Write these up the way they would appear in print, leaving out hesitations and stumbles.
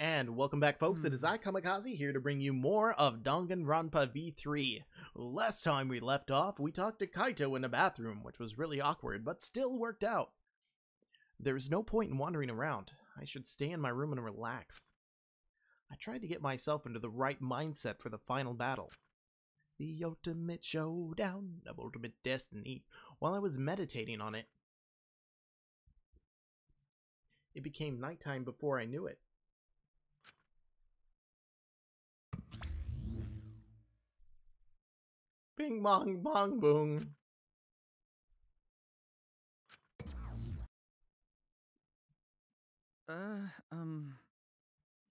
And welcome back, folks. It is I, Kamikaze, here to bring you more of Danganronpa V3. Last time we left off, we talked to Kaito in the bathroom, which was really awkward, but still worked out. There is no point in wandering around. I should stay in my room and relax. I tried to get myself into the right mindset for the final battle. The ultimate showdown of ultimate destiny. While I was meditating on it, it became nighttime before I knew it. Bing bong bong boom.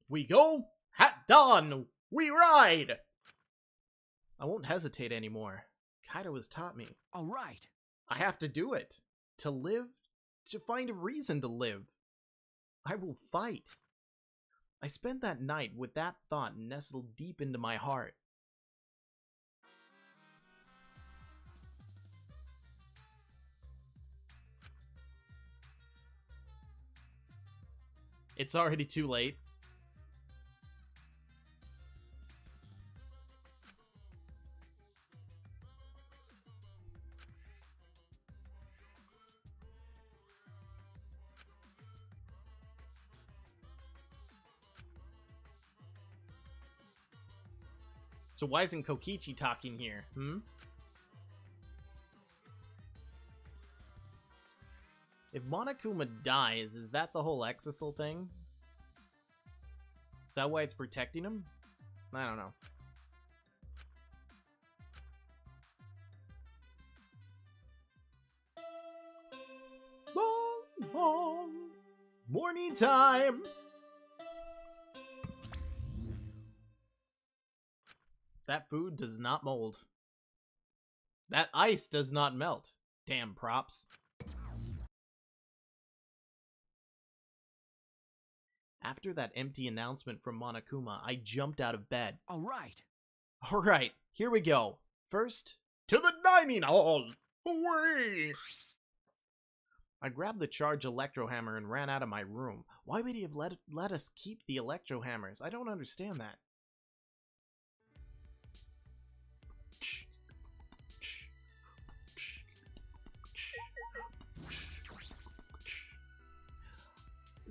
We go, hat dawn, we ride! I won't hesitate anymore. Kaito has taught me. All right. I have to do it. To live, to find a reason to live. I will fight. I spent that night with that thought nestled deep into my heart. It's already too late. So why isn't Kokichi talking here, If Monokuma dies, is that the whole Exisal thing? Is that why it's protecting him? I don't know. Bong, bong. Morning time! That food does not mold. That ice does not melt. Damn props. After that empty announcement from Monokuma, I jumped out of bed. All right. Alright, here we go. First, to the dining hall! Away! I grabbed the charged electro hammer and ran out of my room. Why would he have let us keep the electro hammers? I don't understand that.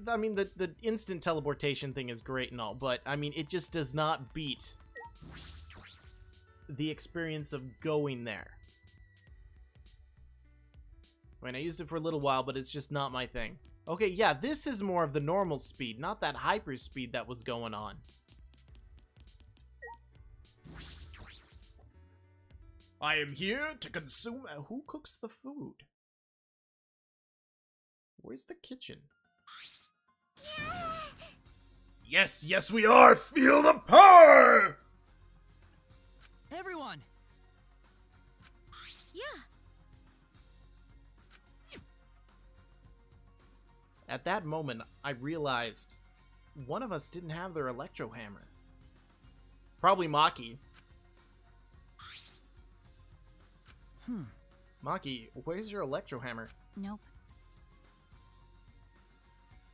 I mean, the instant teleportation thing is great and all, but, I mean, it just does not beat the experience of going there. I mean, I used it for a little while, but it's just not my thing. Okay, yeah, this is more of the normal speed, not that hyper speed that was going on. I am here to consume... Who cooks the food? Where's the kitchen? Yes, yes we are! Feel the power! Everyone! Yeah. At that moment, I realized one of us didn't have their electro hammer. Probably Maki. Maki, where's your electro hammer? Nope.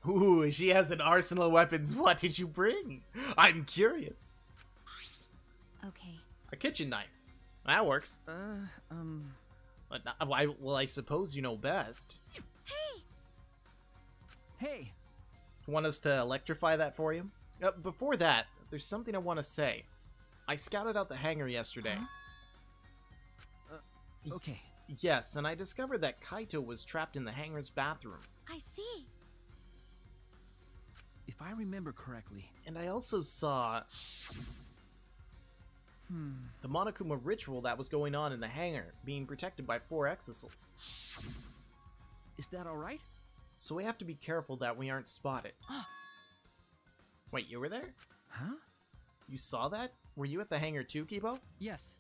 Ooh, she has an arsenal of weapons. What did you bring? I'm curious. Okay. A kitchen knife. That works. But I suppose you know best. Hey! Hey! Want us to electrify that for you? Before that, there's something I want to say. I scouted out the hangar yesterday. Huh? Okay. Yes, and I discovered that Kaito was trapped in the hangar's bathroom. I see. If I remember correctly. And I also saw the Monokuma ritual that was going on in the hangar, being protected by 4 Exisals. Is that all right? So we have to be careful that we aren't spotted. Wait, you were there? Huh? You saw that? Were you at the hangar too, Kibo? Yes.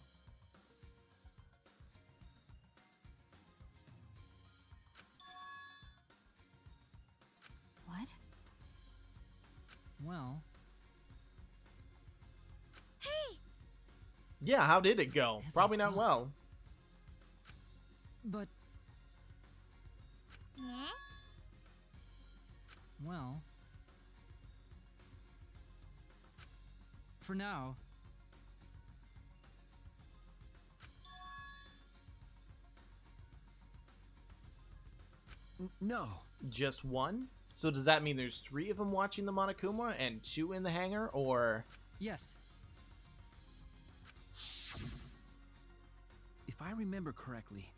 What? Well. Hey! Yeah, how did it go? As I Probably not thought. well. But Yeah? Well, For now. No. Just one? So does that mean there's 3 of them watching the Monokuma and 2 in the hangar, or... Yes. If I remember correctly,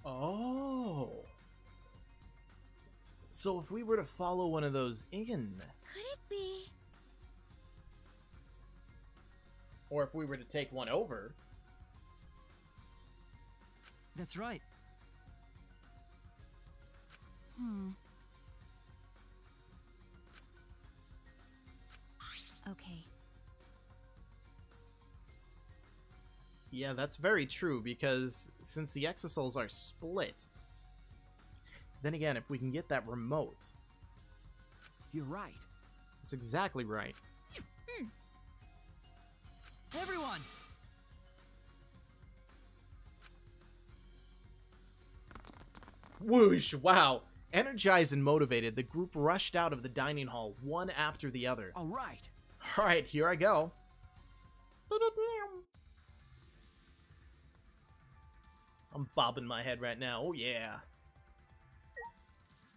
Oh. So if we were to follow one of those in, Could it be? or if we were to take one over, That's right. Okay. yeah, that's very true, because since the exosols are split, then again, if we can get that remote, You're right. that's exactly right. Everyone! Whoosh, wow. Energized and motivated, the group rushed out of the dining hall, one after the other. All right. Alright, here I go. I'm bobbing my head right now. Oh, yeah.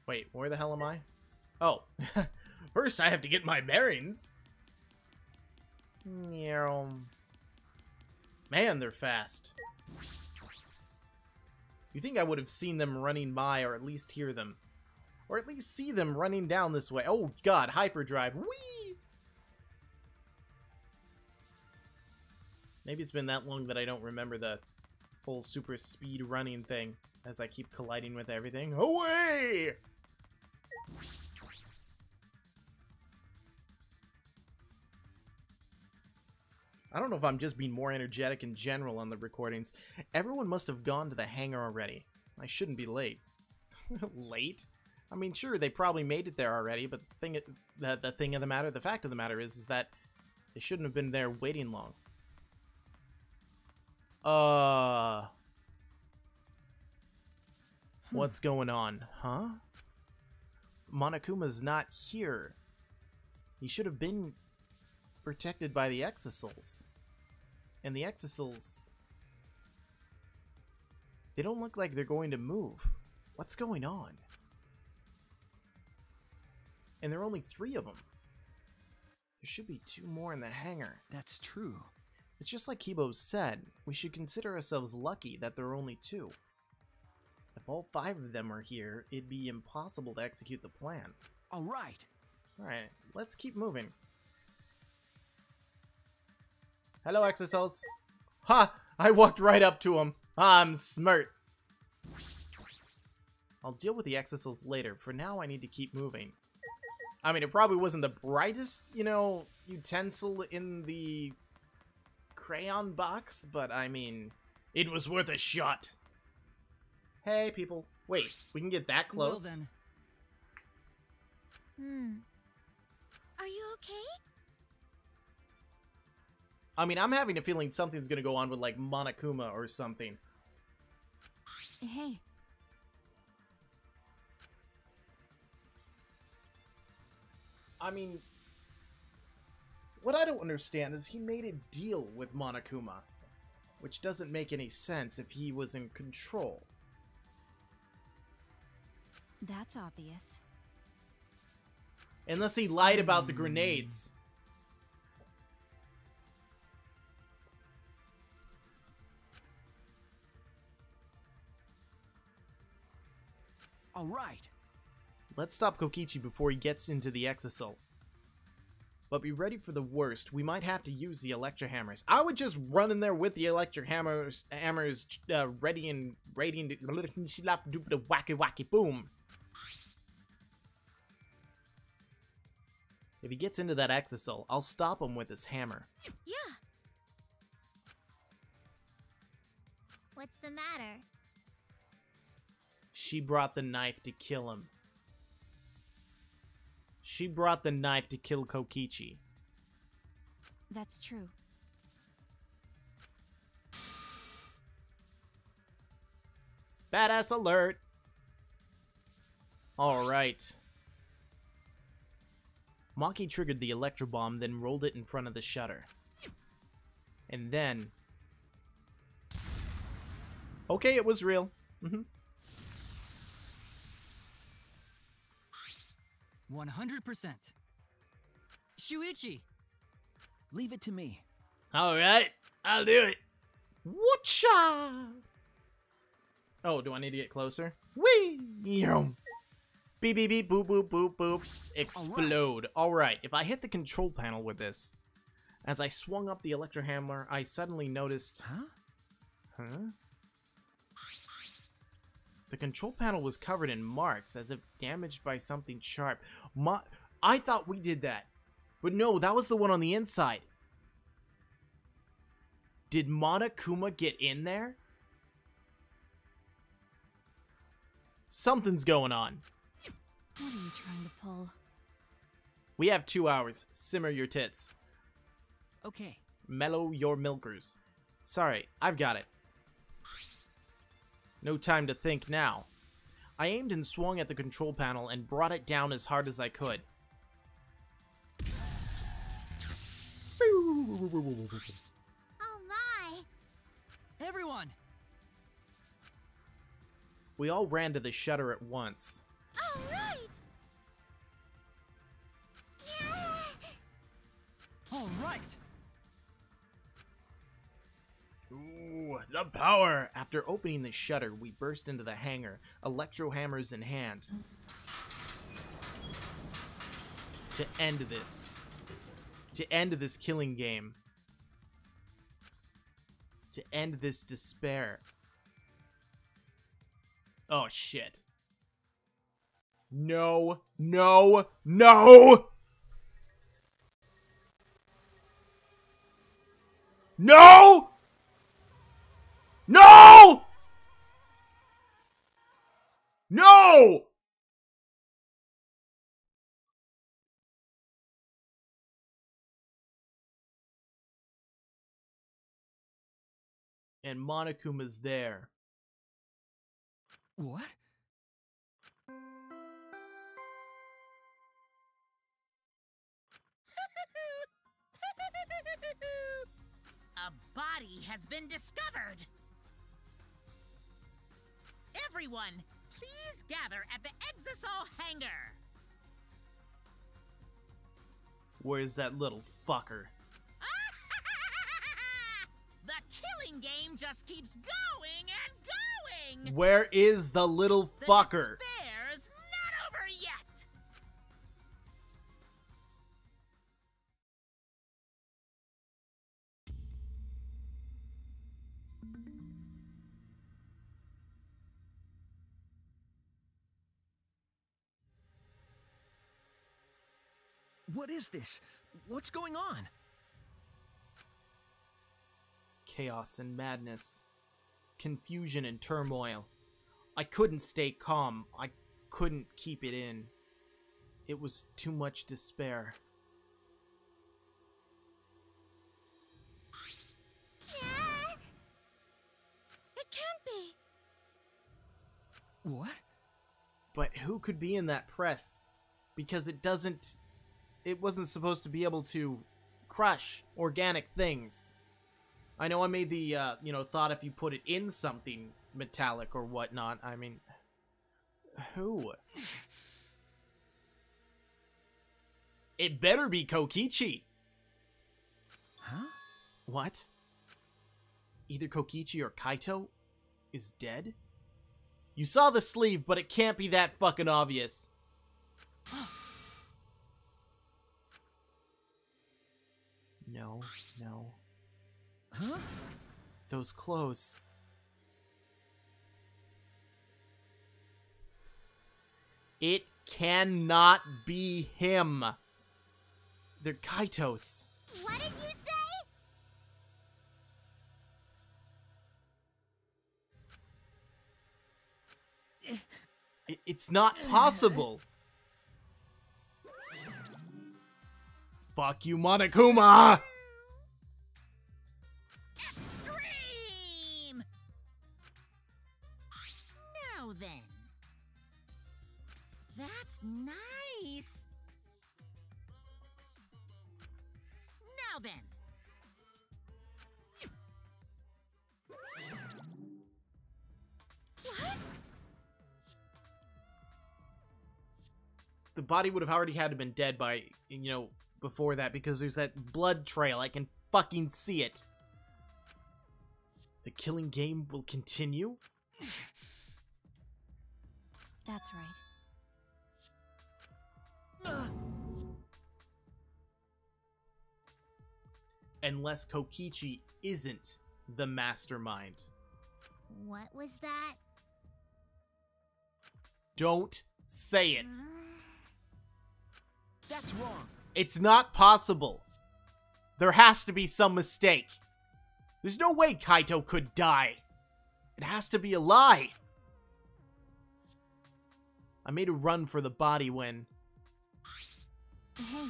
Wait, where the hell am I? Oh. First, I have to get my bearings. Meow. Man, they're fast. You think I would have seen them running by, or at least hear them? Or at least see them running down this way. Oh, God, hyperdrive. Whee! Maybe it's been that long that I don't remember the whole super speed running thing, as I keep colliding with everything. Away! I don't know if I'm just being more energetic in general on the recordings. Everyone must have gone to the hangar already. I shouldn't be late. Late? I mean, sure, they probably made it there already, but the fact of the matter is that they shouldn't have been there waiting long. What's going on, huh? Monokuma's not here. He should have been protected by the exosols. And the exosols, they don't look like they're going to move. What's going on? And there are only 3 of them. There should be 2 more in the hangar. That's true. It's just like Kibo said, we should consider ourselves lucky that there are only 2. If all 5 of them are here, it'd be impossible to execute the plan. All right. Alright, let's keep moving. Hello, exosols. Ha! I walked right up to him. I'm smart. I'll deal with the exosols later. For now, I need to keep moving. I mean, it probably wasn't the brightest, utensil in the crayon box, but I mean, it was worth a shot. Hey, people. Wait, we can get that close? Well then. Are you okay? I mean, I'm having a feeling something's gonna go on with, like, Monokuma or something. Hey. I mean, what I don't understand is he made a deal with Monokuma, which doesn't make any sense if he was in control. That's obvious. Unless he lied about the grenades. All right. Let's stop Kokichi before he gets into the exosol. But be ready for the worst. We might have to use the electro hammers. I would just run in there with the electric hammers ready and rating to wacky wacky boom. If he gets into that exosol, I'll stop him with his hammer. Yeah. What's the matter? She brought the knife to kill him. She brought the knife to kill Kokichi. That's true. Badass alert! Alright. Maki triggered the electro bomb, then rolled it in front of the shutter. And then... Okay, it was real. 100%. Shuichi! Leave it to me. Alright, I'll do it. Whatcha? Oh, do I need to get closer? Whee! Yum. Beep, beep, beep, boop, boop, boop, boop. Explode. Alright, if I hit the control panel with this, as I swung up the electro hammer, I suddenly noticed... Huh? The control panel was covered in marks, as if damaged by something sharp. I thought we did that. But no, that was the one on the inside. Did Monokuma get in there? Something's going on. What are you trying to pull? We have 2 hours. Simmer your tits. Okay. Mellow your milkers. Sorry, I've got it. No time to think now. I aimed and swung at the control panel and brought it down as hard as I could. Oh my! Everyone! We all ran to the shutter at once. All right! All right! Ooh, the power! After opening the shutter, we burst into the hangar, electro hammers in hand. To end this. To end this killing game. To end this despair. Oh, shit. No, no, no! No! No! No! And Monokuma's there. What? A body has been discovered! Everyone, please gather at the Exisol hangar! Where's that little fucker? The killing game just keeps going and going! Where is the little The fucker? despair's not over yet! What is this? What's going on? Chaos and madness. Confusion and turmoil. I couldn't stay calm. I couldn't keep it in. It was too much despair. It can't be! What? But who could be in that press? Because it wasn't supposed to be able to crush organic things. I know I made the, thought if you put it in something metallic or whatnot. I mean, who? It better be Kokichi. Huh? What? Either Kokichi or Kaito is dead? You saw the sleeve, but it can't be that fucking obvious. No, no. Huh? Those clothes. It cannot be him. They're Kaito's. What did you say? It's not possible. Fuck you, Monokuma! Extreme! body would have already had to have been dead by, you know, before that, because there's that blood trail. I can fucking see it. The killing game will continue? That's right. Unless Kokichi isn't the mastermind. What was that? Don't say it. That's wrong. It's not possible. There has to be some mistake. There's no way Kaito could die. It has to be a lie. I made a run for the body when... Hey.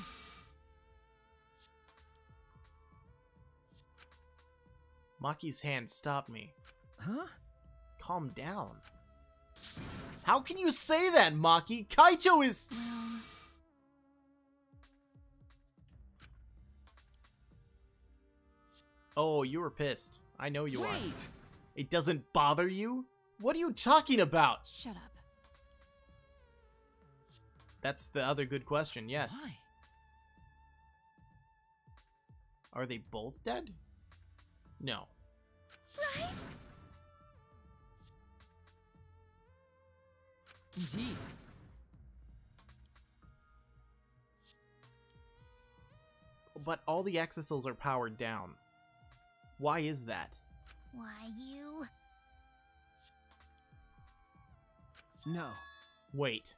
Maki's hand stopped me. Huh? Calm down. How can you say that, Maki? Kaito is... Well... Oh, you were pissed. I know you are. Wait. It doesn't bother you? What are you talking about? Shut up. That's the other good question, yes. Why? Are they both dead? No. Right? Indeed. But all the exosols are powered down. Why is that? Why you... No. Wait.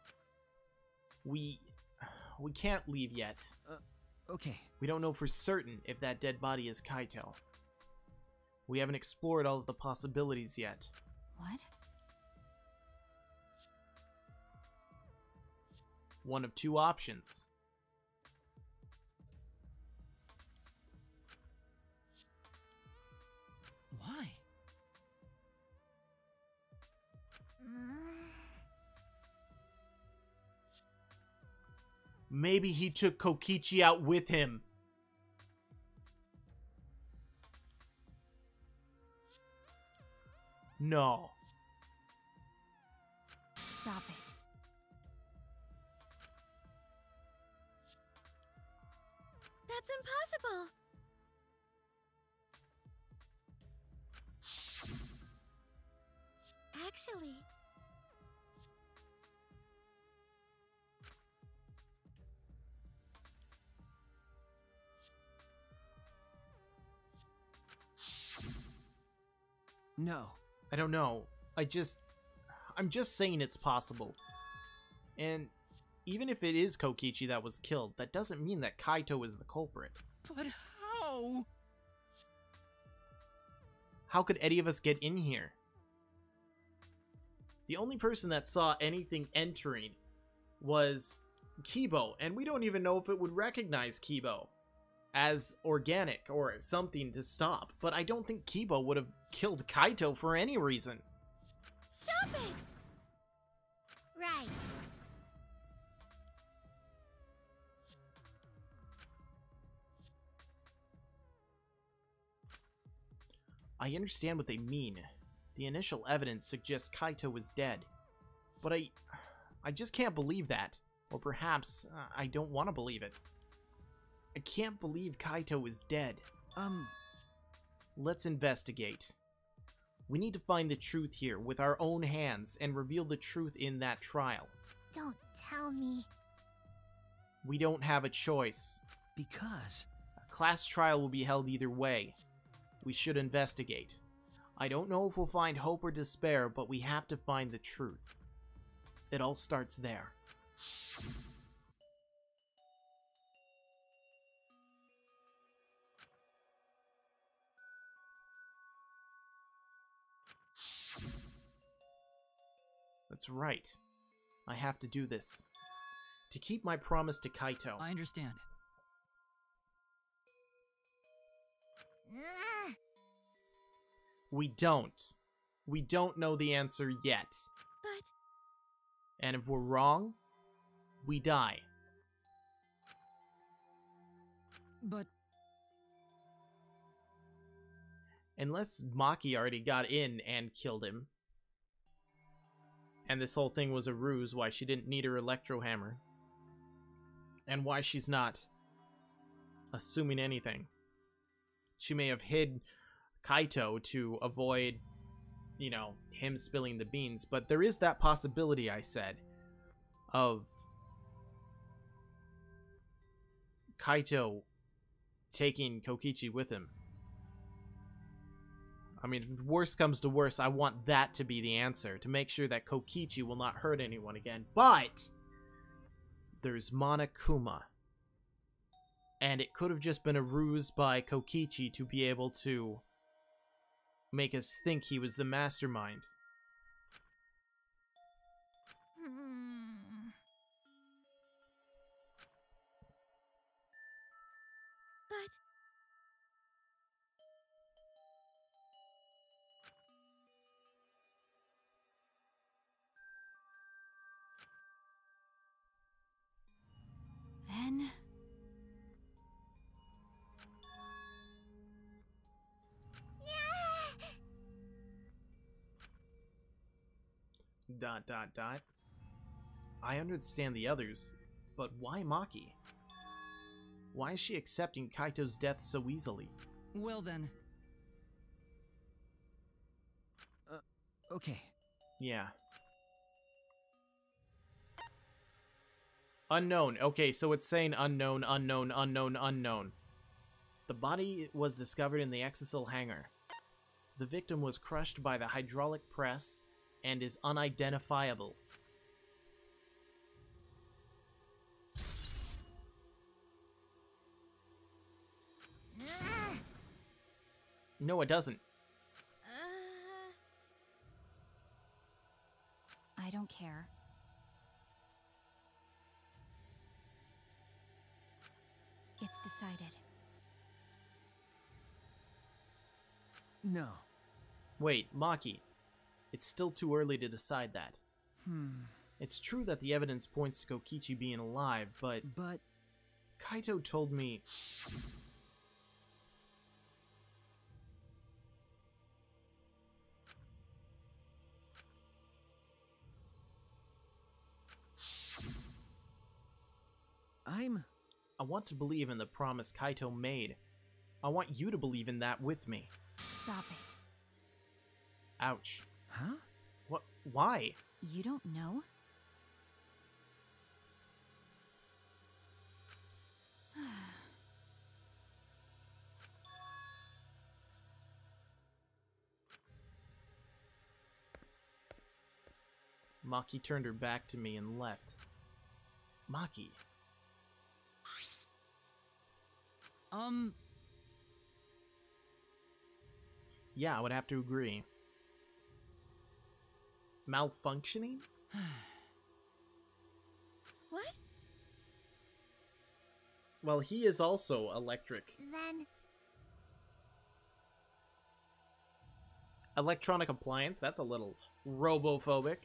We can't leave yet. Okay. We don't know for certain if that dead body is Kaito. We haven't explored all of the possibilities yet. What? One of two options. Why? Maybe he took Kokichi out with him. No. Stop it. That's impossible. Actually... No. I don't know. I'm just saying it's possible. And even if it is Kokichi that was killed, that doesn't mean that Kaito is the culprit. But how? How could any of us get in here? The only person that saw anything entering was Kibo, and we don't even know if it would recognize Kibo as organic or something to stop. But I don't think Kibo would have killed Kaito for any reason. Stop it! Right. I understand what they mean. The initial evidence suggests Kaito was dead. But I just can't believe that. Or perhaps I don't want to believe it. I can't believe Kaito is dead. Let's investigate. We need to find the truth here with our own hands and reveal the truth in that trial. Don't tell me. We don't have a choice. Because... A class trial will be held either way. We should investigate. I don't know if we'll find hope or despair, but we have to find the truth. It all starts there. That's right. I have to do this. To keep my promise to Kaito. I understand. We don't. We don't know the answer yet. But... And if we're wrong, we die. But... Unless Maki already got in and killed him. And this whole thing was a ruse, why she didn't need her electro hammer. And why she's not assuming anything. She may have hid Kaito to avoid, you know, him spilling the beans, but there is that possibility, I said, of Kaito taking Kokichi with him. I mean, if worst comes to worst, I want that to be the answer, to make sure that Kokichi will not hurt anyone again. But there's Monokuma. And it could have just been a ruse by Kokichi to be able to make us think he was the mastermind. But Then... Dot, dot, dot. I understand the others, but why Maki? Why is she accepting Kaito's death so easily? Well then. Okay. Yeah. Unknown. Okay, so it's saying unknown, unknown, unknown, unknown. The body was discovered in the Exisal hangar. The victim was crushed by the hydraulic press and is unidentifiable. No, it doesn't. I don't care. It's decided. No. Wait, Maki. It's still too early to decide that. It's true that the evidence points to Kokichi being alive, but Kaito told me... I want to believe in the promise Kaito made. I want you to believe in that with me. Stop it. Ouch. Huh? What? Why? You don't know? Maki turned her back to me and left. Maki. Yeah, I would have to agree. Malfunctioning? what? Well, he is also electric. Then Electronic appliance? That's a little robophobic.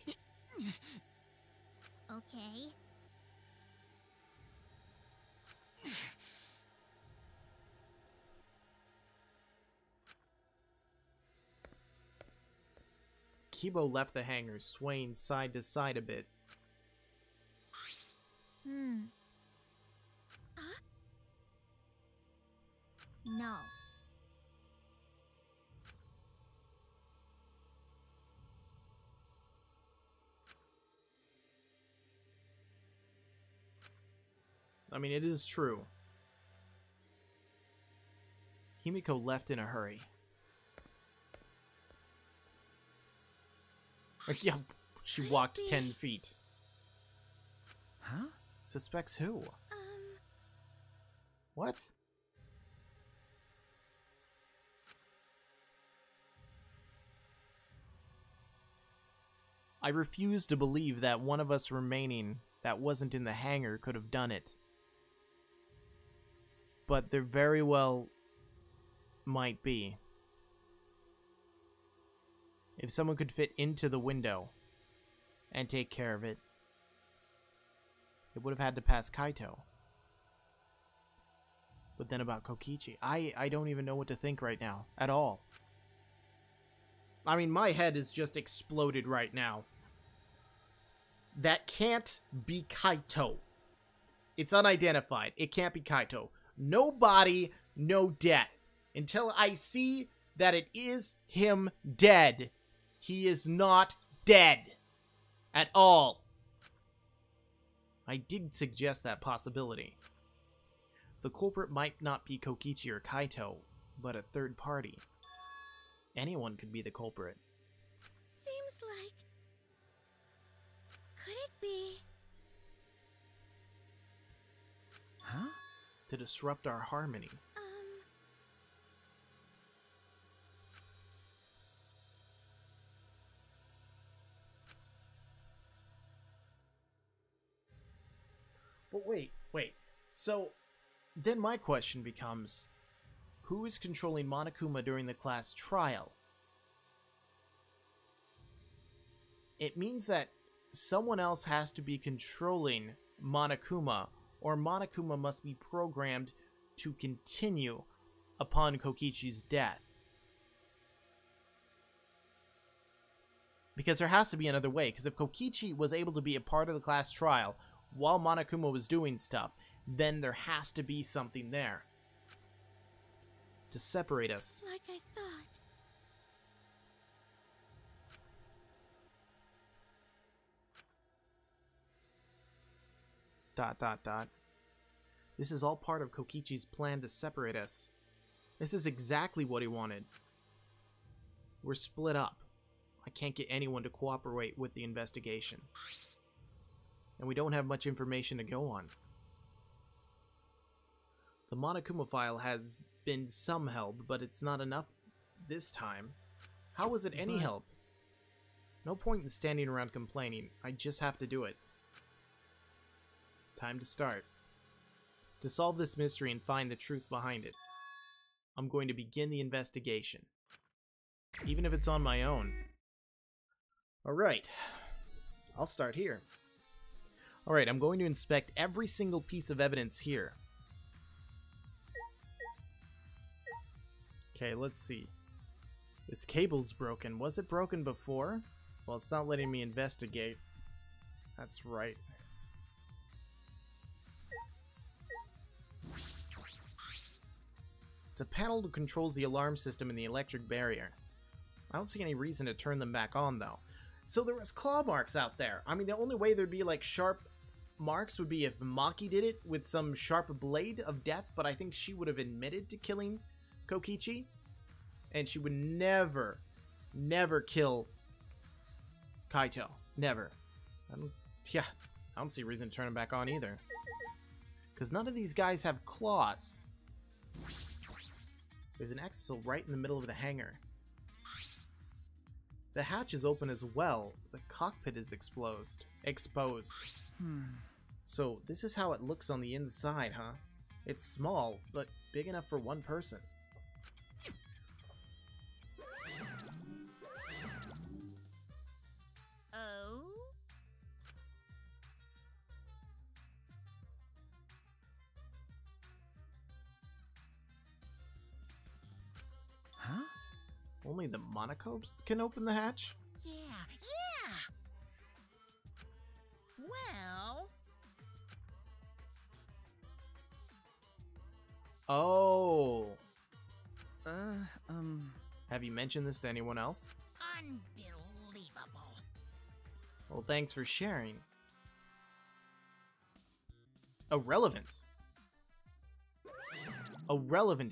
okay. Kibo left the hangar, swaying side to side a bit. Huh? No. I mean, it is true. Himiko left in a hurry. Yeah, she walked 10 feet. Huh? Suspects who? What? I refuse to believe that one of us remaining that wasn't in the hangar could have done it. But there very well might be. If someone could fit into the window and take care of it, it would have had to pass Kaito. But then about Kokichi, I don't even know what to think right now, at all. I mean, my head is just exploded right now. That can't be Kaito. It's unidentified. It can't be Kaito. No body, no death. Until I see that it is him dead. He is not dead. At all. I did suggest that possibility. The culprit might not be Kokichi or Kaito, but a third party. Anyone could be the culprit. Seems like... Could it be... Huh? To disrupt our harmony. But wait. So, then my question becomes, who is controlling Monokuma during the class trial? It means that someone else has to be controlling Monokuma, or Monokuma must be programmed to continue upon Kokichi's death. Because there has to be another way, because if Kokichi was able to be a part of the class trial while Monokuma was doing stuff, then there has to be something there to separate us. Like I thought. ... This is all part of Kokichi's plan to separate us. This is exactly what he wanted. We're split up. I can't get anyone to cooperate with the investigation. And we don't have much information to go on. The Monokuma file has been some help, but it's not enough this time. How was it any help? No point in standing around complaining. I just have to do it. Time to start. To solve this mystery and find the truth behind it, I'm going to begin the investigation. Even if it's on my own. Alright. I'll start here. Alright, I'm going to inspect every single piece of evidence here. Okay, let's see. This cable's broken. Was it broken before? Well, it's not letting me investigate. That's right. It's a panel that controls the alarm system and the electric barrier. I don't see any reason to turn them back on, though. So there was claw marks out there. I mean, the only way there'd be, like, sharp marks would be if Maki did it with some sharp blade of death, but I think she would have admitted to killing Kokichi. And she would never kill Kaito. Never. I don't see a reason to turn him back on either. Because none of these guys have claws. There's an exfil right in the middle of the hangar. The hatch is open as well. The cockpit is exposed. So this is how it looks on the inside, huh? It's small, but big enough for one person. Oh? Huh? Only the Monokobes can open the hatch? Yeah. Well... Oh. Um... Have you mentioned this to anyone else? Unbelievable. Well, thanks for sharing. Irrelevant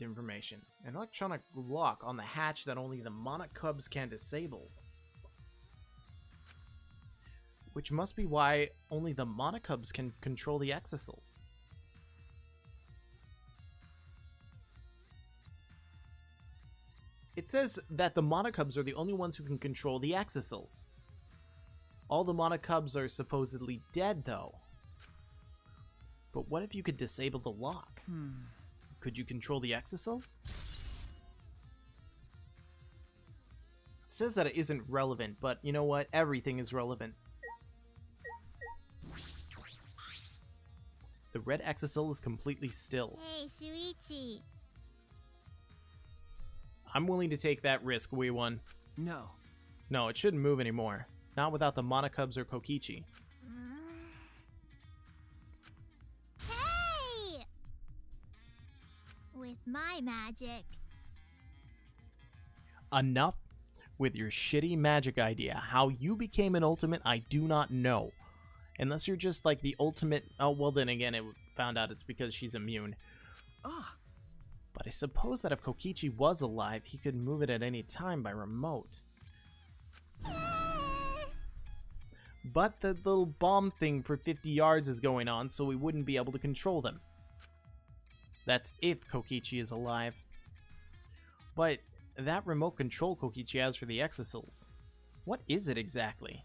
information. An electronic lock on the hatch that only the Monokubs can disable. Which must be why only the Monokubs can control the exisals. It says that the Monokubs are the only ones who can control the exisals. All the Monokubs are supposedly dead, though. But what if you could disable the lock? Could you control the exisal? It says that it isn't relevant, but you know what? Everything is relevant. The red exisal is completely still. Hey, Shuichi. I'm willing to take that risk, Wee One. No. No, it shouldn't move anymore. Not without the Monokubs or Kokichi. with my magic. Enough with your shitty magic idea. How you became an ultimate, I do not know. Unless you're just like the ultimate... Oh, well then again, it found out it's because she's immune. Ah, But I suppose that if Kokichi was alive, he could move it at any time by remote. But the little bomb thing for 50 yards is going on, so we wouldn't be able to control them. That's if Kokichi is alive. But that remote control Kokichi has for the Exisals, what is it exactly?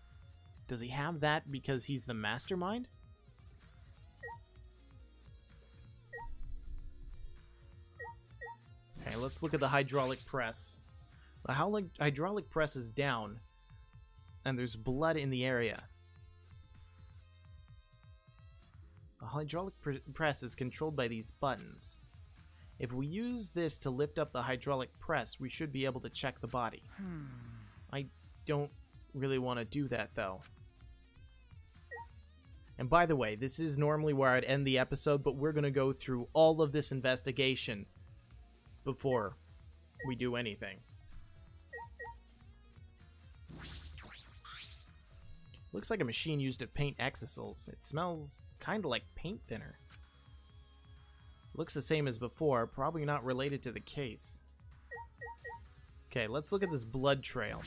Does he have that because he's the mastermind? Okay, let's look at the hydraulic press. The hydraulic press is down, and there's blood in the area. The hydraulic press is controlled by these buttons. If we use this to lift up the hydraulic press, we should be able to check the body. I don't really want to do that, though. And by the way, this is normally where I'd end the episode, but we're going to go through all of this investigation before we do anything. Looks like a machine used to paint Exisals. It smells kind of like paint thinner. Looks the same as before, probably not related to the case. Okay, let's look at this blood trail.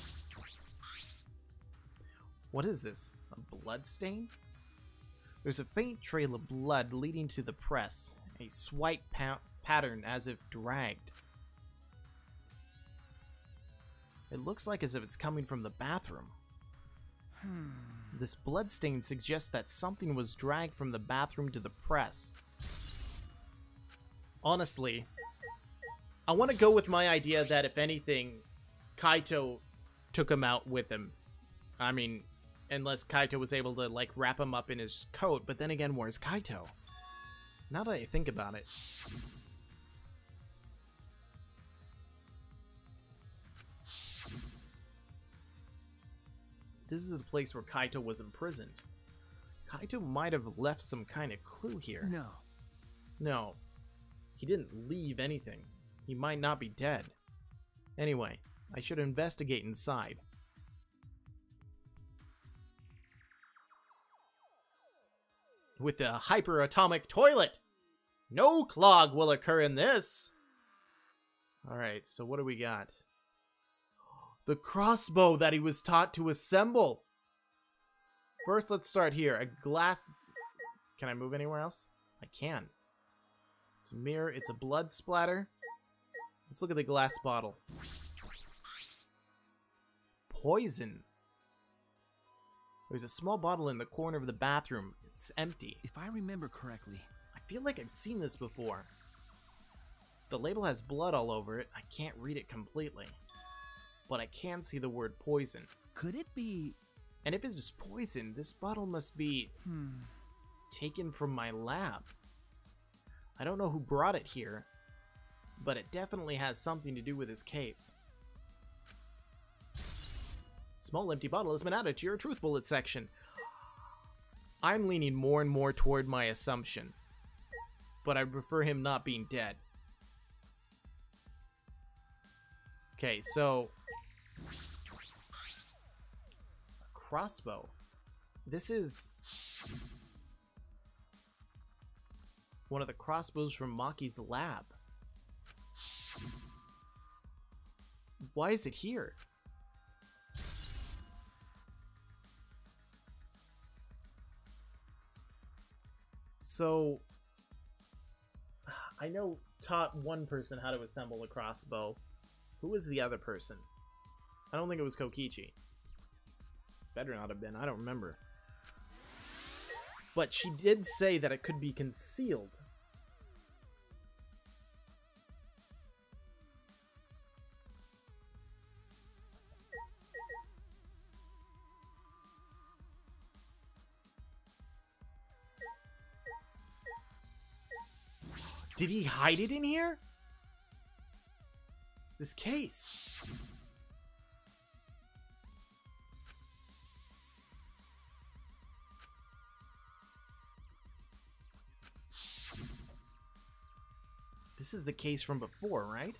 What is this? A blood stain? There's a faint trail of blood leading to the press, a swipe pattern as if dragged. It looks like as if it's coming from the bathroom. This blood stain suggests that something was dragged from the bathroom to the press. Honestly, I want to go with my idea that if anything, Kaito took him out with him. I mean, unless Kaito was able to, like, wrap him up in his coat. But then again, where's Kaito? Now that I think about it. This is the place where Kaito was imprisoned. Kaito might have left some kind of clue here. no. No. He didn't leave anything. He might not be dead. Anyway, I should investigate inside. With the hyperatomic toilet! No clog will occur in this! Alright, so what do we got? The crossbow that he was taught to assemble! First, let's start here. A glass... Can I move anywhere else? I can. It's a mirror. It's a blood splatter. Let's look at the glass bottle. Poison. There's a small bottle in the corner of the bathroom. It's empty. If I remember correctly, I feel like I've seen this before. The label has blood all over it. I can't read it completely. But I can see the word poison. could it be... And if it's poison, this bottle must be taken from my lab. I don't know who brought it here, but it definitely has something to do with his case. Small empty bottle has been added to your truth bullet section. I'm leaning more and more toward my assumption, but I prefer him not being dead. Okay, so... a crossbow. This is... one of the crossbows from Maki's lab. Why is it here? So, I know taught one person how to assemble a crossbow. Who was the other person? I don't think it was Kokichi. Better not have been, I don't remember. But she did say that it could be concealed. Did he hide it in here? This case. This is the case from before, right?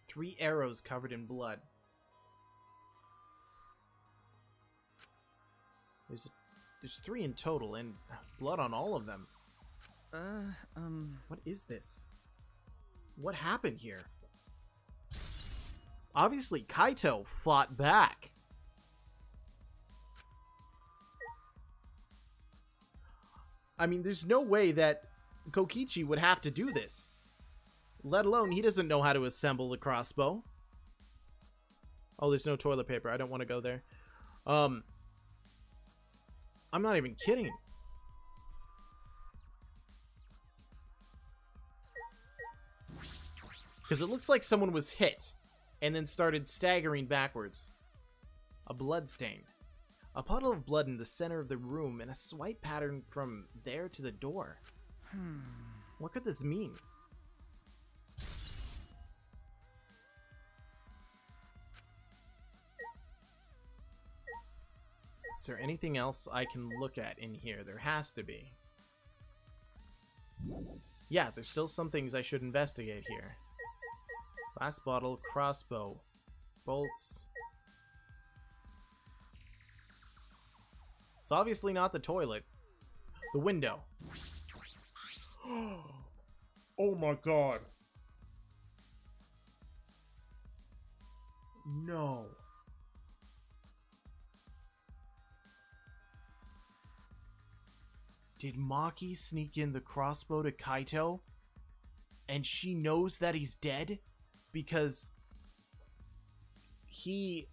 Three arrows covered in blood. There's three in total, and blood on all of them. What is this? What happened here? Obviously, Kaito fought back. I mean, there's no way that Kokichi would have to do this. Let alone, he doesn't know how to assemble the crossbow. Oh, there's no toilet paper. I don't want to go there. I'm not even kidding. Because it looks like someone was hit and then started staggering backwards. A blood stain. A puddle of blood in the center of the room and a swipe pattern from there to the door. What could this mean? Is there anything else I can look at in here? There has to be. Yeah, there's still some things I should investigate here. Glass bottle, crossbow, bolts. It's obviously not the toilet. The window. Oh my god. No. Did Maki sneak in the crossbow to Kaito? And she knows that he's dead? Because she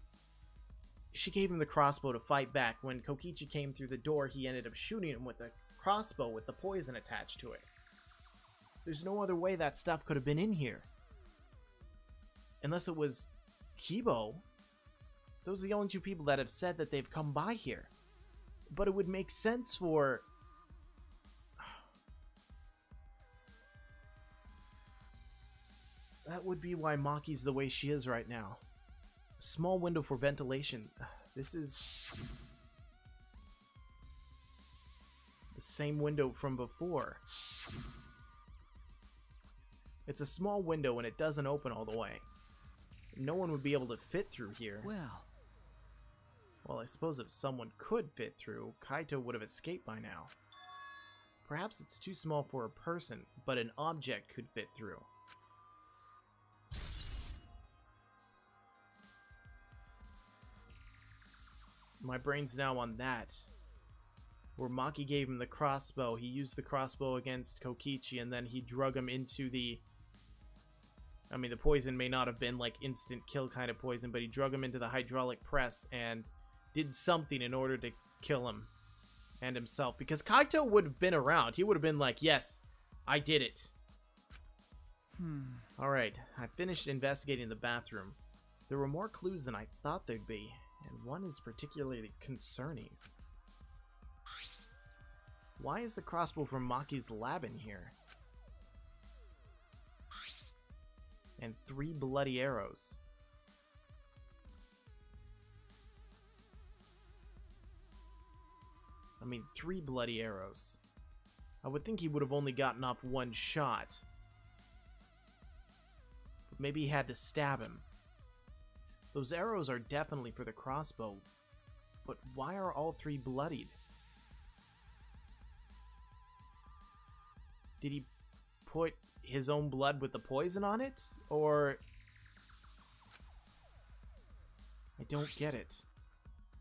gave him the crossbow to fight back. When Kokichi came through the door, he ended up shooting him with a crossbow with the poison attached to it. There's no other way that stuff could have been in here. Unless it was Kibo. Those are the only two people that have said that they've come by here. But it would make sense for... That would be why Maki's the way she is right now. A small window for ventilation. This is... the same window from before. It's a small window and it doesn't open all the way. No one would be able to fit through here. Well, I suppose if someone could fit through, Kaito would have escaped by now. Perhaps it's too small for a person, but an object could fit through. My brain's now on that. Where Maki gave him the crossbow, he used the crossbow against Kokichi, and then he drug him into the... I mean, the poison may not have been like instant kill kind of poison, but he drug him into the hydraulic press and did something in order to kill him and himself. Because Kaito would have been around. He would have been like, yes, I did it. Alright, I finished investigating the bathroom. There were more clues than I thought there'd be, and one is particularly concerning. Why is the crossbow from Maki's lab in here? And 3 bloody arrows. I mean, 3 bloody arrows. I would think he would have only gotten off 1 shot. But maybe he had to stab him. Those arrows are definitely for the crossbow. But why are all 3 bloodied? Did he put his own blood with the poison on it? Or... I don't get it.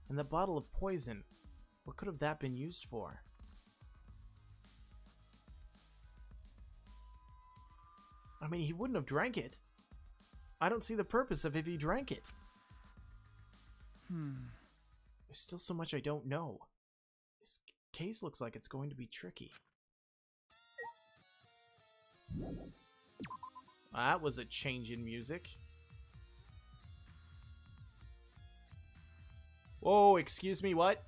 And the bottle of poison, what could have that been used for? I mean, he wouldn't have drank it. I don't see the purpose of if he drank it. There's still so much I don't know. This case looks like it's going to be tricky. That was a change in music. Whoa, excuse me, what?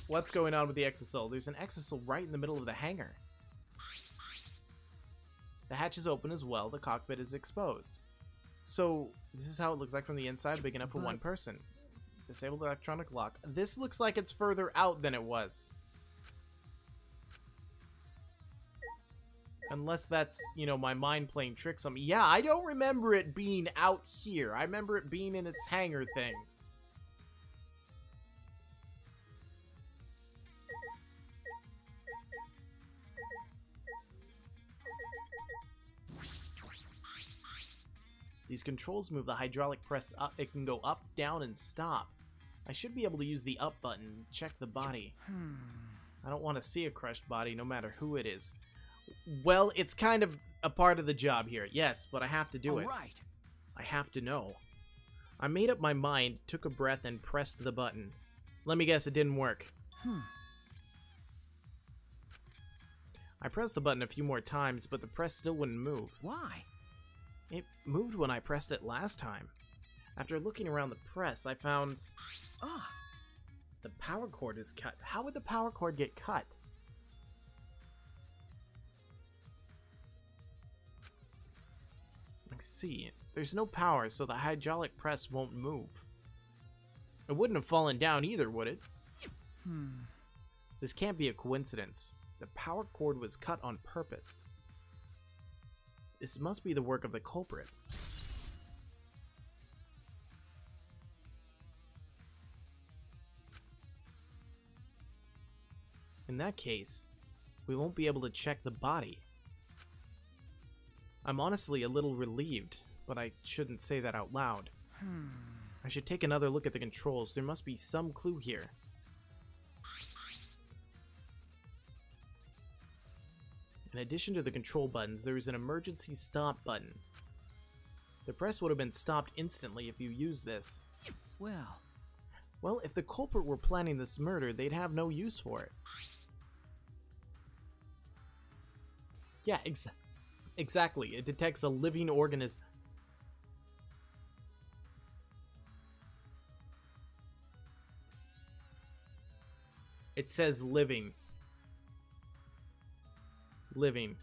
What's going on with the exisal? There's an exisal right in the middle of the hangar. The hatch is open as well. The cockpit is exposed. So, this is how it looks like from the inside, big enough for one person. Disabled electronic lock. This looks like it's further out than it was. Unless that's, you know, my mind playing tricks on me. Yeah, I don't remember it being out here. I remember it being in its hangar thing. These controls move the hydraulic press up. It can go up, down, and stop. I should be able to use the up button. Check the body. I don't want to see a crushed body, no matter who it is. Well, it's kind of a part of the job here. Yes, but I have to do it. Right. I have to know. I made up my mind, took a breath, and pressed the button. Let me guess, it didn't work. I pressed the button a few more times, but the press still wouldn't move. Why? It moved when I pressed it last time. After looking around the press, I found... the power cord is cut. How would the power cord get cut? I see. There's no power, so the hydraulic press won't move. It wouldn't have fallen down either, would it? This can't be a coincidence. The power cord was cut on purpose. This must be the work of the culprit. In that case, we won't be able to check the body. I'm honestly a little relieved, but I shouldn't say that out loud. I should take another look at the controls. There must be some clue here. In addition to the control buttons, there is an emergency stop button. The press would have been stopped instantly if you used this. Well, if the culprit were planning this murder, they'd have no use for it. Yeah, exactly. It detects a living organism. It says living. Living.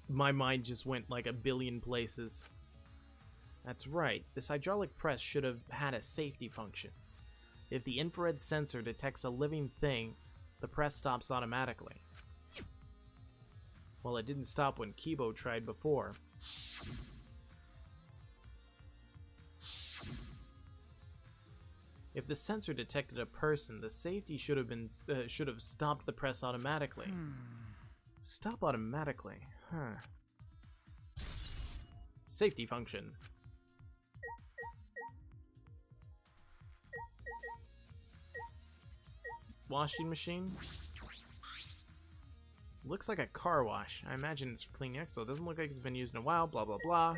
My mind just went like a billion places. That's right, this hydraulic press should have had a safety function. If the infrared sensor detects a living thing, the press stops automatically. Well, it didn't stop when Kibo tried before. If the sensor detected a person, the safety should have stopped the press automatically. Stop automatically, huh? Safety function. Washing machine. Looks like a car wash. I imagine it's for cleaning X, so it doesn't look like it's been used in a while. Blah blah blah.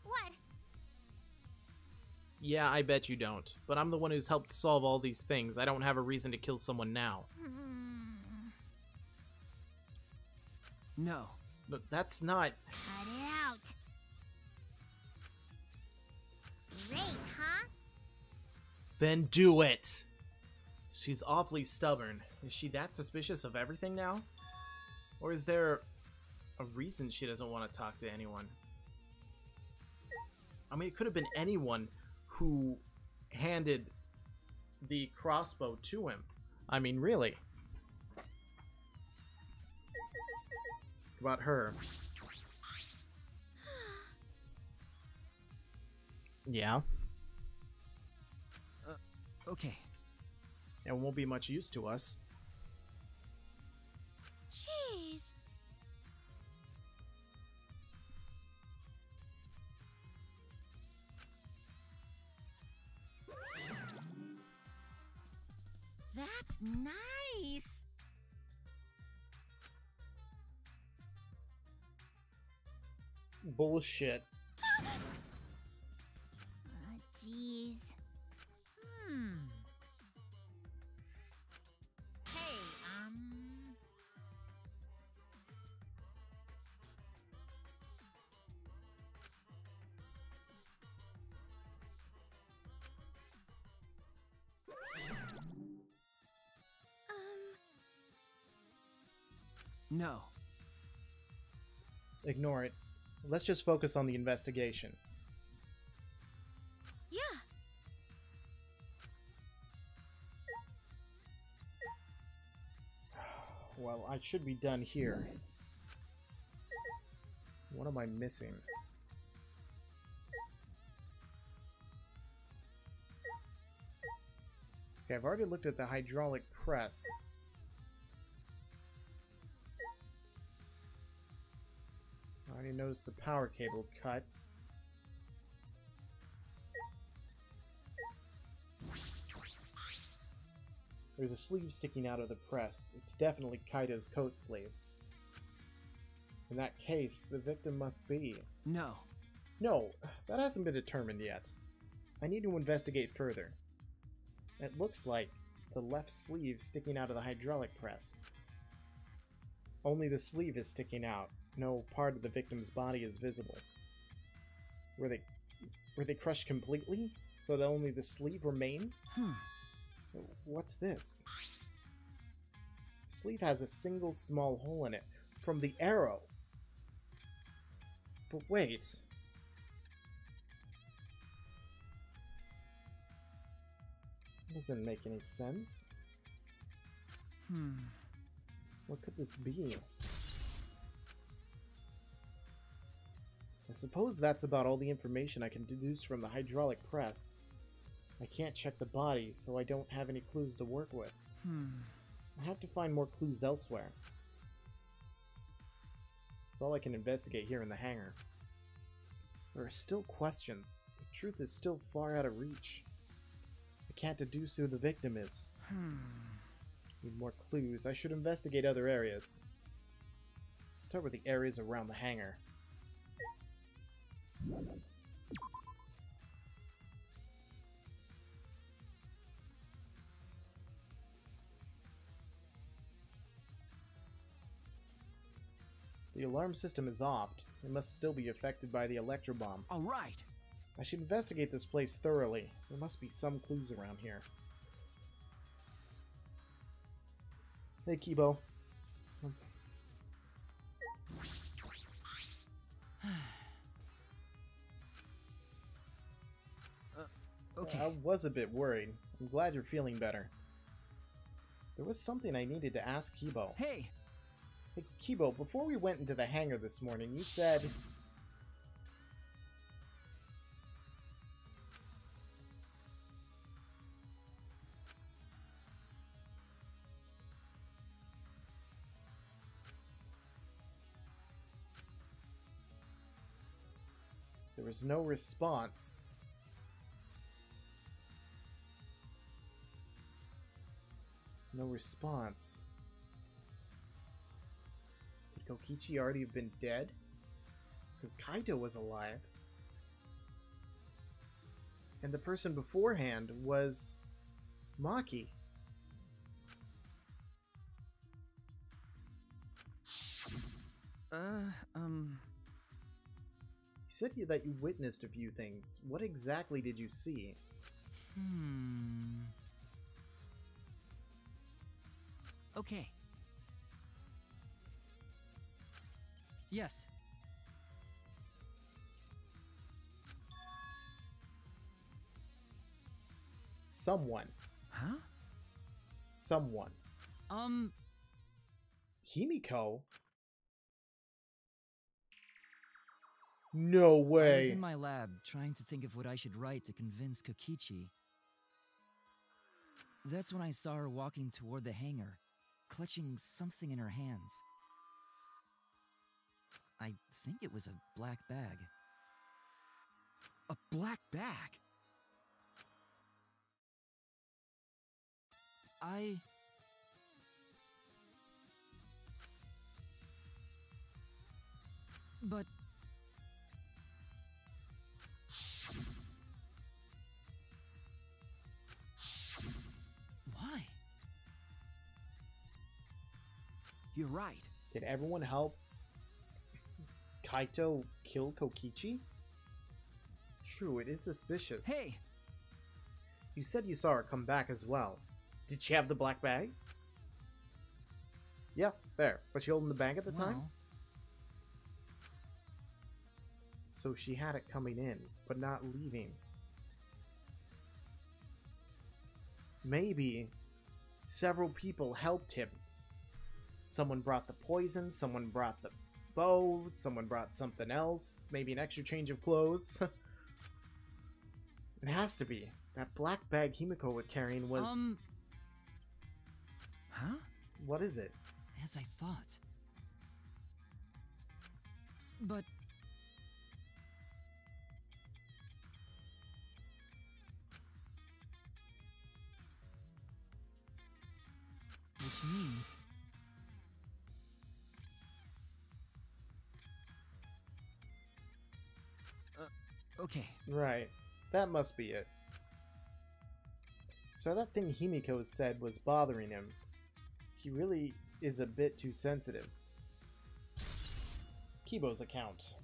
What? Yeah, I bet you don't. But I'm the one who's helped solve all these things. I don't have a reason to kill someone now. No. But that's not... Cut it out. Great, huh? Then do it! She's awfully stubborn. Is she that suspicious of everything now? Or is there a reason she doesn't want to talk to anyone? I mean, it could have been anyone who handed the crossbow to him. I mean, really. What about her? Yeah. Okay. It won't be much use to us. Jeez. That's nice. Bullshit. Jeez. Hey, No. Ignore it. Let's just focus on the investigation. Yeah. Well, I should be done here. What am I missing? Okay, I've already looked at the hydraulic press. I already noticed the power cable cut. There's a sleeve sticking out of the press. It's definitely Kaito's coat sleeve. In that case, the victim must be... No. No, that hasn't been determined yet. I need to investigate further. It looks like the left sleeve sticking out of the hydraulic press. Only the sleeve is sticking out. No part of the victim's body is visible. Were they crushed completely, so that only the sleeve remains? What's this? The sleeve has a single small hole in it from the arrow. But wait. Doesn't make any sense. What could this be? I suppose that's about all the information I can deduce from the hydraulic press. I can't check the body, so I don't have any clues to work with. I have to find more clues elsewhere. It's all I can investigate here in the hangar. There are still questions. The truth is still far out of reach. I can't deduce who the victim is. Need more clues. I should investigate other areas. Start with the areas around the hangar. The alarm system is offed. It must still be affected by the electrobomb. All right. I should investigate this place thoroughly. There must be some clues around here. Hey, Kibo. Okay. I was a bit worried. I'm glad you're feeling better. There was something I needed to ask Kibo. Hey. Hey, Kibo, before we went into the hangar this morning, you said... There was no response. No response. Could Kokichi already have been dead? Because Kaito was alive. And the person beforehand was Maki. You said that you witnessed a few things. What exactly did you see? Okay. Yes. Someone. Huh? Someone. Himiko? No I was way. in my lab trying to think of what I should write to convince Kokichi. That's when I saw her walking toward the hangar, clutching something in her hands. I think it was a black bag. A black bag? But... Why? You're right. Did everyone help Kaito kill Kokichi? True, it is suspicious. Hey! You said you saw her come back as well. Did she have the black bag? Yeah, fair. Was she holding the bag at the time? Well, So she had it coming in, but not leaving. Maybe several people helped him. Someone brought the poison, someone brought the bow, someone brought something else, maybe an extra change of clothes. It has to be. That black bag Himiko was carrying was... Huh? What is it? As I thought. But... Which means... okay. Right. That must be it. So that thing Himiko said was bothering him. He really is a bit too sensitive. Kibo's account.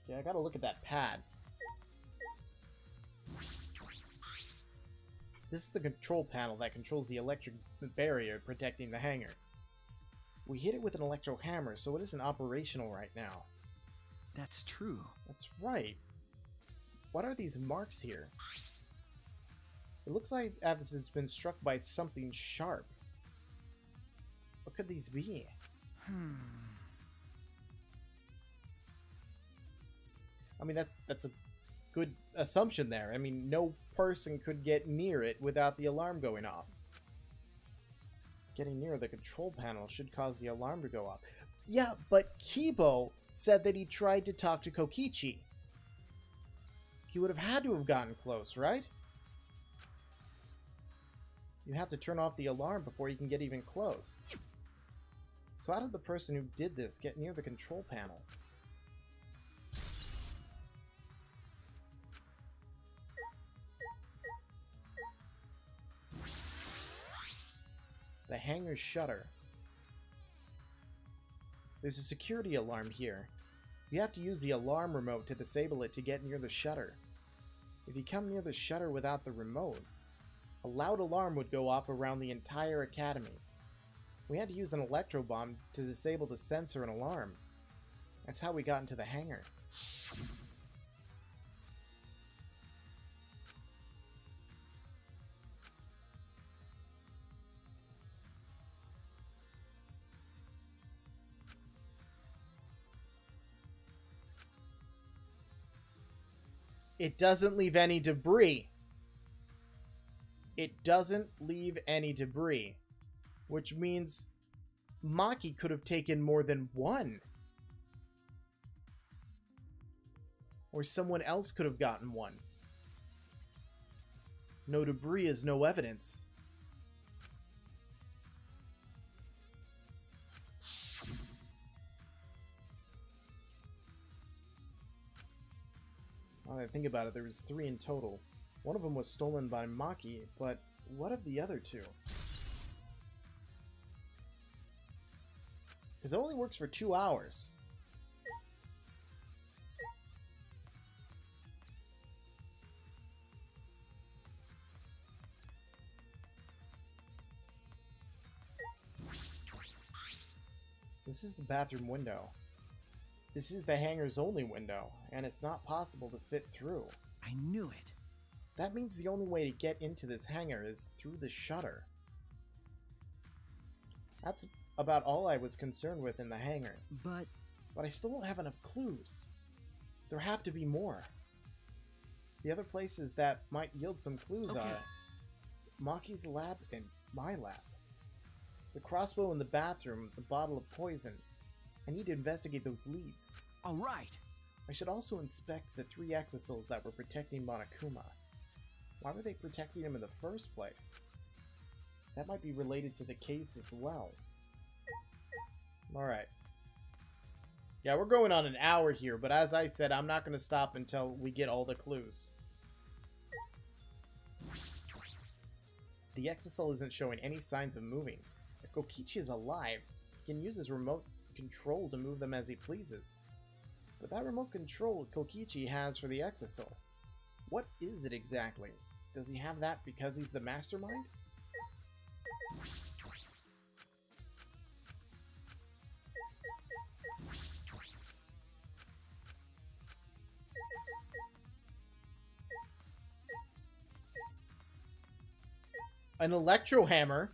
Yeah, I gotta look at that pad. This is the control panel that controls the electric barrier protecting the hangar. We hit it with an electro hammer, so it isn't operational right now. That's true. That's right. What are these marks here? It looks like Avis has been struck by something sharp. What could these be? I mean, that's a good assumption there. I mean, no person could get near it without the alarm going off. Getting near the control panel should cause the alarm to go off. Yeah, but Kibo said that he tried to talk to Kokichi. He would have had to have gotten close, right? You have to turn off the alarm before you can get even close. So how did the person who did this get near the control panel? The hangar's shutter. There's a security alarm here. You have to use the alarm remote to disable it to get near the shutter. If you come near the shutter without the remote, a loud alarm would go off around the entire academy. We had to use an electro bomb to disable the sensor and alarm. That's how we got into the hangar. It doesn't leave any debris. It doesn't leave any debris. Which means Maki could have taken more than one. Or someone else could have gotten one. No debris is no evidence. Now that I think about it, there was 3 in total. One of them was stolen by Maki, but what of the other 2? Because it only works for 2 hours. This is the bathroom window. This is the hangar's only window, and it's not possible to fit through. I knew it. That means the only way to get into this hangar is through the shutter. That's about all I was concerned with in the hangar. But I still don't have enough clues. There have to be more. The other places that might yield some clues are Maki's lab and my lab. The crossbow in the bathroom, the bottle of poison. I need to investigate those leads. all right. I should also inspect the 3 exosols that were protecting Monokuma. Why were they protecting him in the first place? That might be related to the case as well. Alright. Yeah, we're going on an hour here, but as I said, I'm not going to stop until we get all the clues. The exosol isn't showing any signs of moving. If Kokichi is alive, he can use his remote control to move them as he pleases. But that remote control Kokichi has for the exosol, what is it exactly? Does he have that because he's the mastermind? An electro hammer?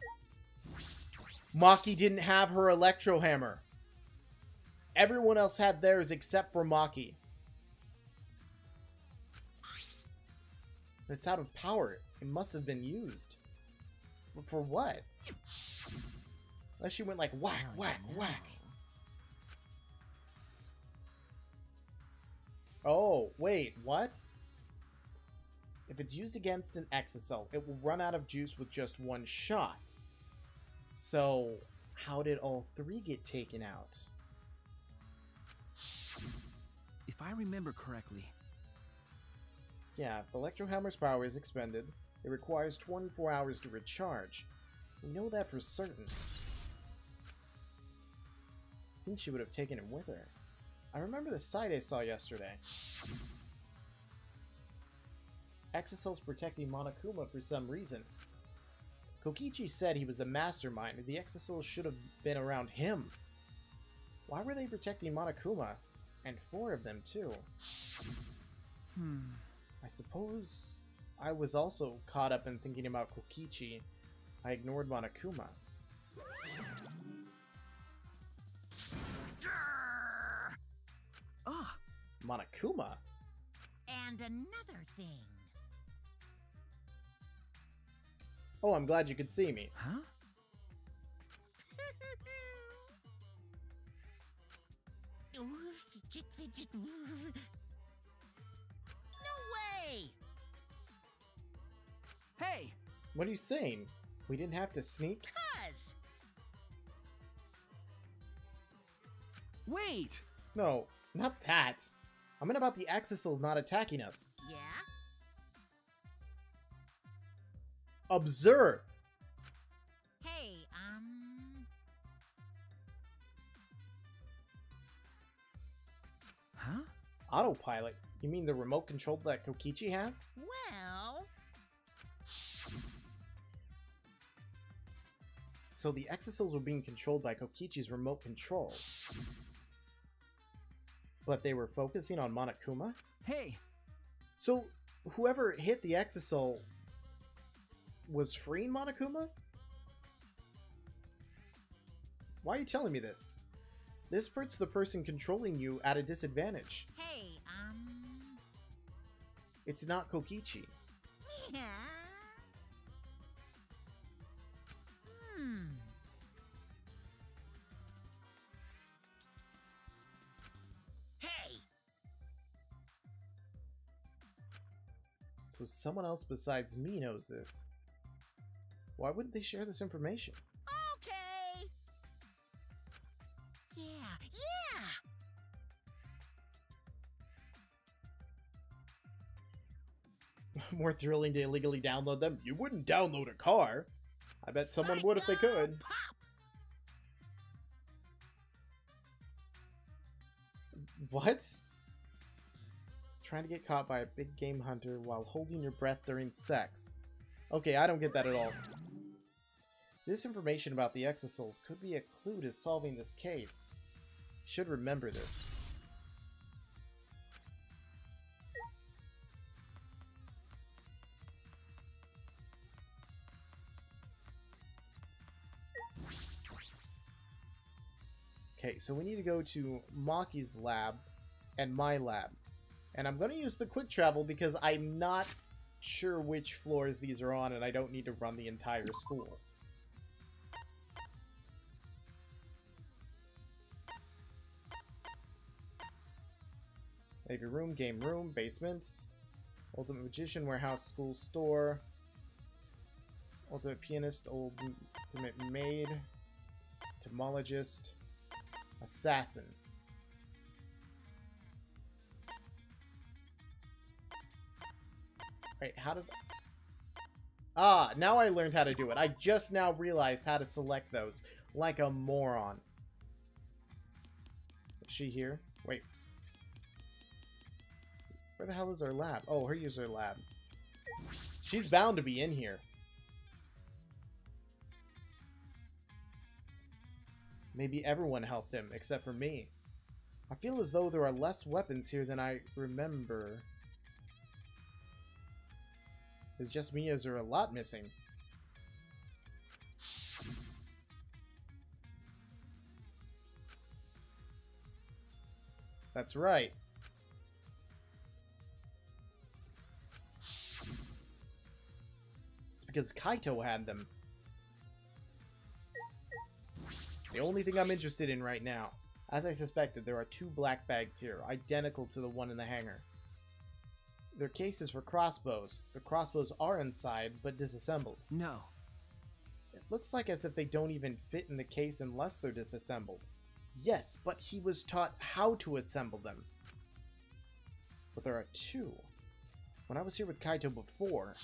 Maki didn't have her electro hammer. Everyone else had theirs except for Maki. But it's out of power. It must have been used. But for what? Unless she went like whack, whack, whack. Oh, wait, what? If it's used against an Exisal, it will run out of juice with just one shot. So, how did all three get taken out? If I remember correctly. Yeah, if Electro Hammer's power is expended, it requires 24 hours to recharge. We know that for certain. I think she would have taken it with her. I remember the sight I saw yesterday. Exisals protecting Monokuma for some reason. Kokichi said he was the mastermind, and the Exisals should have been around him. Why were they protecting Monokuma? And 4 of them, too. I suppose I was also caught up in thinking about Kokichi. I ignored Monokuma. Ah, Monokuma? And another thing. Oh, I'm glad you could see me. huh? Fidget, fidget. No way! Hey, What are you saying? We didn't have to sneak? Cuz! wait! No, not that. I meant about the Exisals not attacking us. Yeah? Observe! Hey, Huh? Autopilot? You mean the remote control that Kokichi has? well... So the Exisals were being controlled by Kokichi's remote control. But they were focusing on Monokuma? Hey, So whoever hit the Exisal was freeing Monokuma? Why are you telling me this? This puts the person controlling you at a disadvantage. Hey, It's not Kokichi. yeah? Hmm. Hey! So someone else besides me knows this. Why wouldn't they share this information? Okay! Yeah, yeah! More thrilling to illegally download them? You wouldn't download a car. I bet someone would if they could. Pop! What? Trying to get caught by a big game hunter while holding your breath during sex. Okay, I don't get that at all. This information about the Exisals could be a clue to solving this case. Should remember this. Okay, so we need to go to Maki's lab and my lab. And I'm going to use the quick travel because I'm not sure which floors these are on and I don't need to run the entire school. Maybe room, game room, basements, Ultimate Magician, warehouse, school, store, Ultimate Pianist, Ultimate Maid, Entomologist, Assassin. Wait, how did... Ah, now I learned how to do it. I just now realized how to select those. Like a moron. Is she here? Wait. Where the hell is our lab? Oh, here's our lab. She's bound to be in here. Maybe everyone helped him, except for me. I feel as though there are less weapons here than I remember. It's just me, is there a lot missing? That's right. It's because Kaito had them. The only thing I'm interested in right now. As I suspected, there are 2 black bags here, identical to the one in the hangar. They're cases for crossbows. The crossbows are inside, but disassembled. No. It looks like as if they don't even fit in the case unless they're disassembled. Yes, but he was taught how to assemble them. But there are 2. When I was here with Kaito before,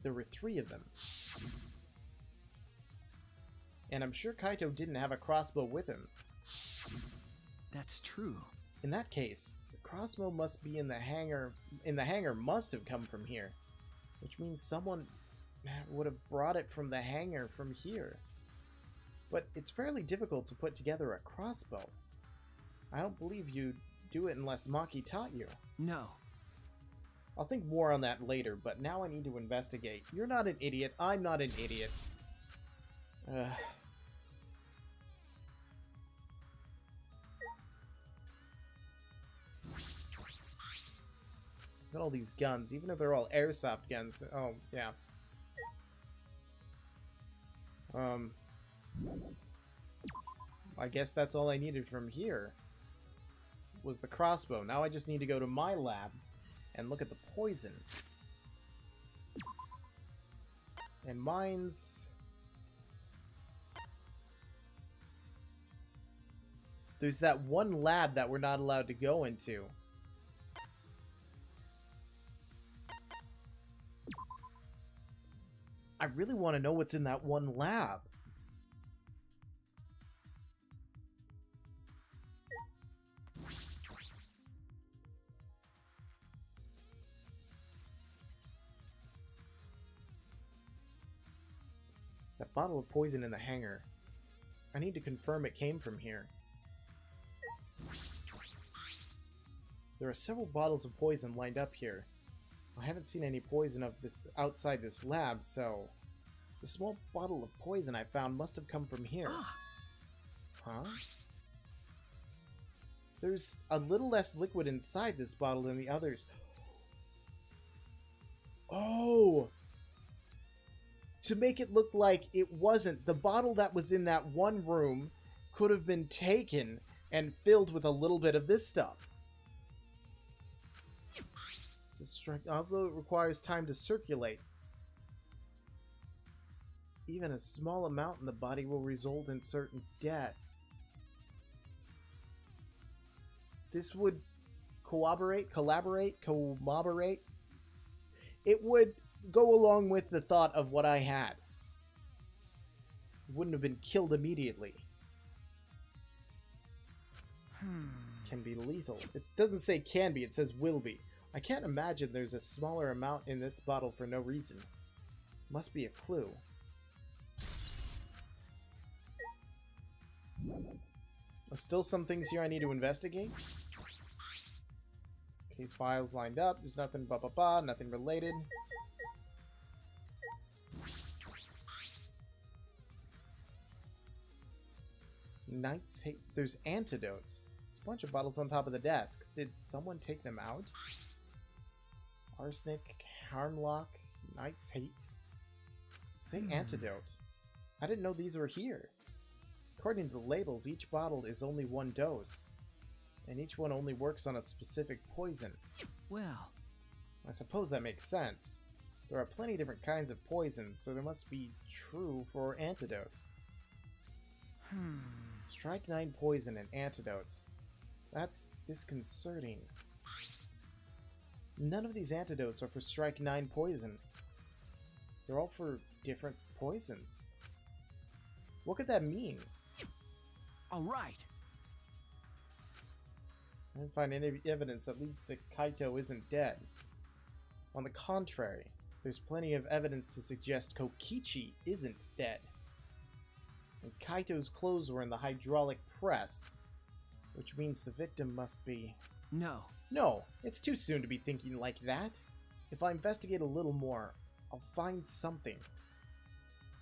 there were 3 of them. And I'm sure Kaito didn't have a crossbow with him. That's true. In that case, the crossbow must be in the hangar. The hangar must have come from here. Which means someone would have brought it from the hangar from here. But it's fairly difficult to put together a crossbow. I don't believe you'd do it unless Maki taught you. No. I'll think more on that later, but now I need to investigate. You're not an idiot. I'm not an idiot. Look at all these guns, even if they're all airsoft guns. Oh, yeah. I guess that's all I needed from here. Was the crossbow. Now I just need to go to my lab and look at the poison. And mine's... There's that one lab that we're not allowed to go into. I really want to know what's in that one lab. That bottle of poison in the hangar. I need to confirm it came from here. There are several bottles of poison lined up here. I haven't seen any poison of this outside this lab, so the small bottle of poison I found must have come from here. Huh? There's a little less liquid inside this bottle than the others. Oh! To make it look like it wasn't, the bottle that was in that one room could have been taken and filled with a little bit of this stuff. Although it requires time to circulate, even a small amount in the body will result in certain death. This would collaborate. It would go along with the thought of what I had. Wouldn't have been killed immediately. Can be lethal. It doesn't say can be, it says will be. I can't imagine there's a smaller amount in this bottle for no reason. Must be a clue. There's still some things here I need to investigate. Case files lined up. There's nothing nothing related. Knights hate. There's antidotes. There's a bunch of bottles on top of the desks. Did someone take them out? Arsenic, Harmlock, Knight's Hate. Say antidote. I didn't know these were here. According to the labels, each bottle is only 1 dose. And each one only works on a specific poison. Well, I suppose that makes sense. There are plenty of different kinds of poisons, so there must be true for antidotes. Strike 9 poison and antidotes. That's disconcerting. None of these antidotes are for Strike 9 poison. They're all for different poisons. What could that mean? all right. I didn't find any evidence that leads to Kaito isn't dead. On the contrary, there's plenty of evidence to suggest Kokichi isn't dead. And Kaito's clothes were in the hydraulic press, which means the victim must be... No. No, it's too soon to be thinking like that. If I investigate a little more, I'll find something.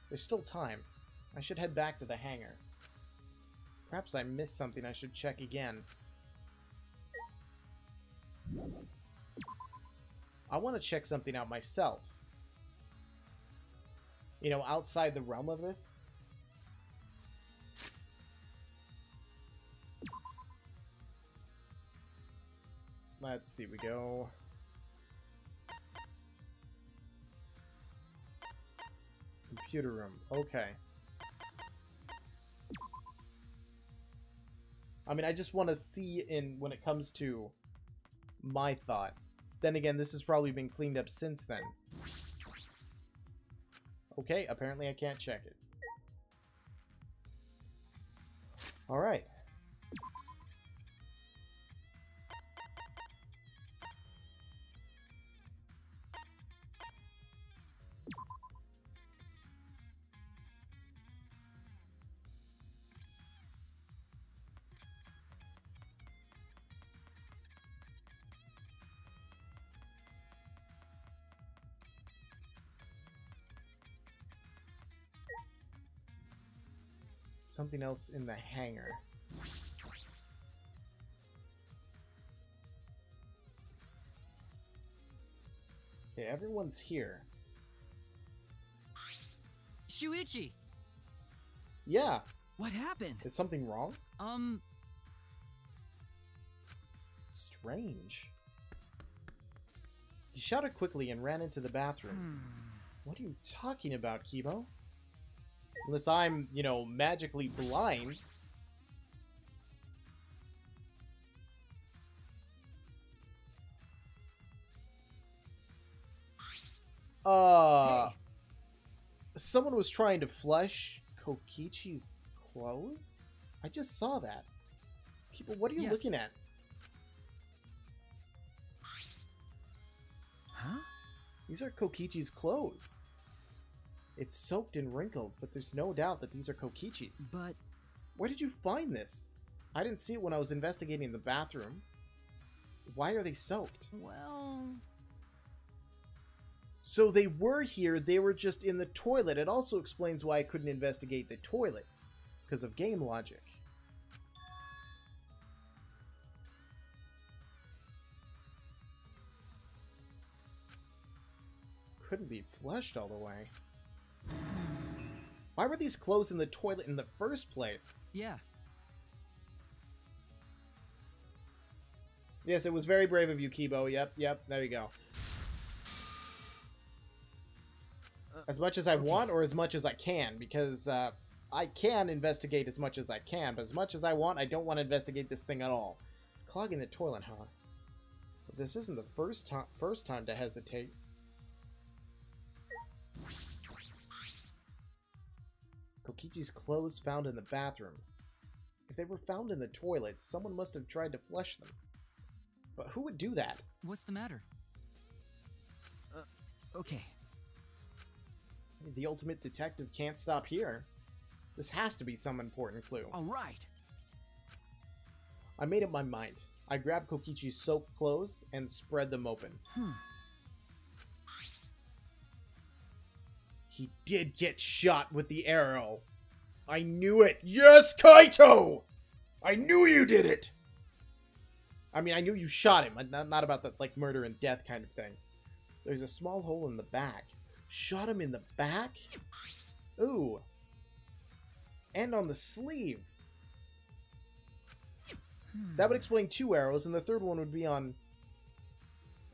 There's still time. I should head back to the hangar. Perhaps I missed something I should check again. I want to check something out myself. You know, outside the realm of this. Let's see, we go... Computer room, okay. I mean, I just want to see when it comes to my thought. Then again, this has probably been cleaned up since then. Okay, apparently I can't check it. Alright. Something else in the hangar. Okay, everyone's here. Shuichi! Yeah. What happened? Is something wrong? Strange. He shouted quickly and ran into the bathroom. What are you talking about, Kibo? Unless I'm, you know, magically blind. Hey. Someone was trying to flush Kokichi's clothes? I just saw that. People, what are you Yes. looking at? Huh? These are Kokichi's clothes. It's soaked and wrinkled, but there's no doubt that these are Kokichi's. But Where did you find this? I didn't see it when I was investigating the bathroom. Why are they soaked? well, So they were here, they were just in the toilet. It also explains why I couldn't investigate the toilet. Because of game logic. Couldn't be flushed all the way. Why were these clothes in the toilet in the first place? Yeah. Yes, it was very brave of you, Kibo. Yep, there you go. As much as I want or as much as I can, because I can investigate as much as I can, but as much as I want, I don't want to investigate this thing at all. Clogging the toilet, huh? But this isn't the first time to hesitate. Kokichi's clothes found in the bathroom. If they were found in the toilet, someone must have tried to flush them. But who would do that? What's the matter? Okay. The ultimate detective can't stop here. This has to be some important clue. all right. I made up my mind. I grabbed Kokichi's soaked clothes and spread them open. He did get shot with the arrow. I knew it. Yes, Kaito! I knew you did it! I mean, I knew you shot him. Not about the, like, murder and death kind of thing. There's a small hole in the back. Shot him in the back? Ooh. And on the sleeve. That would explain 2 arrows, and the third one would be on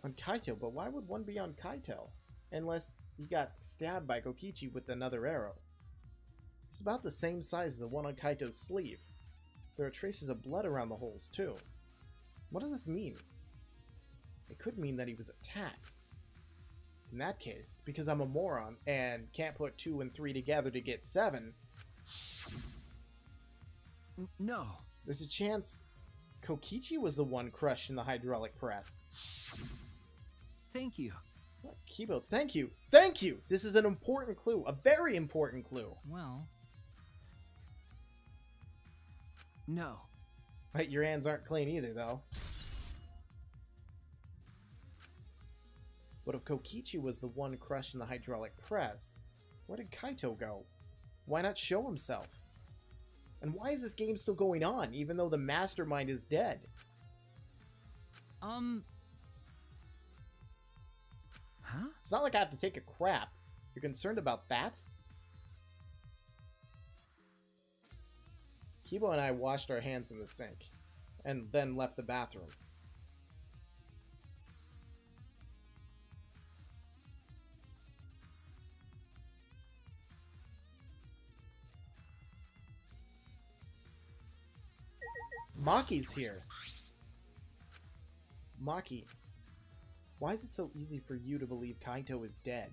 Kaito. But why would one be on Kaito? Unless he got stabbed by Kokichi with another arrow. It's about the same size as the one on Kaito's sleeve. There are traces of blood around the holes, too. What does this mean? It could mean that he was attacked. In that case, because I'm a moron and can't put 2 and 3 together to get 7, No. there's a chance Kokichi was the one crushed in the hydraulic press. Thank you. What? Kibo, thank you. Thank you! This is an important clue. A very important clue. Well, No. Right, your hands aren't clean either, though. But if Kokichi was the one crushed in the hydraulic press, where did Kaito go? Why not show himself? And why is this game still going on, even though the mastermind is dead? Huh? It's not like I have to take a crap. You're concerned about that? Kibo and I washed our hands in the sink, and then left the bathroom. Maki's here. Maki, why is it so easy for you to believe Kaito is dead?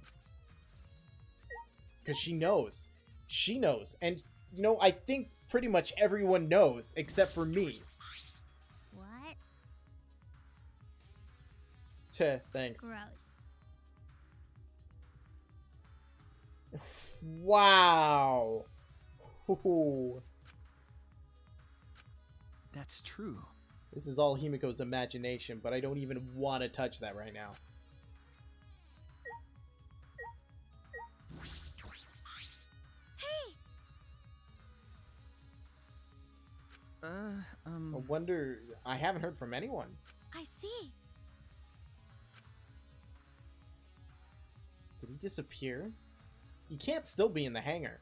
Because she knows. She knows. And, you know, I think pretty much everyone knows, except for me. What? Thanks. Gross. Wow. Ooh. That's true. This is all Himiko's imagination, but I don't even want to touch that right now. I wonder... I haven't heard from anyone. I see. Did he disappear? He can't still be in the hangar.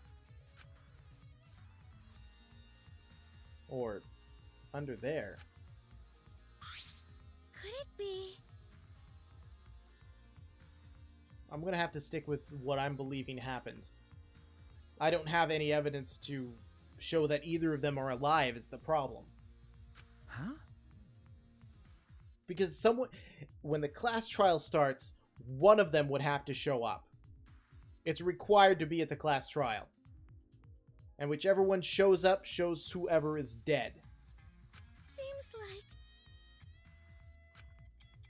Or under there. Could it be? I'm gonna have to stick with what I'm believing happened. I don't have any evidence to show that either of them are alive is the problem. Huh? Because when the class trial starts, one of them would have to show up. It's required to be at the class trial. And whichever one shows up shows whoever is dead. Seems like...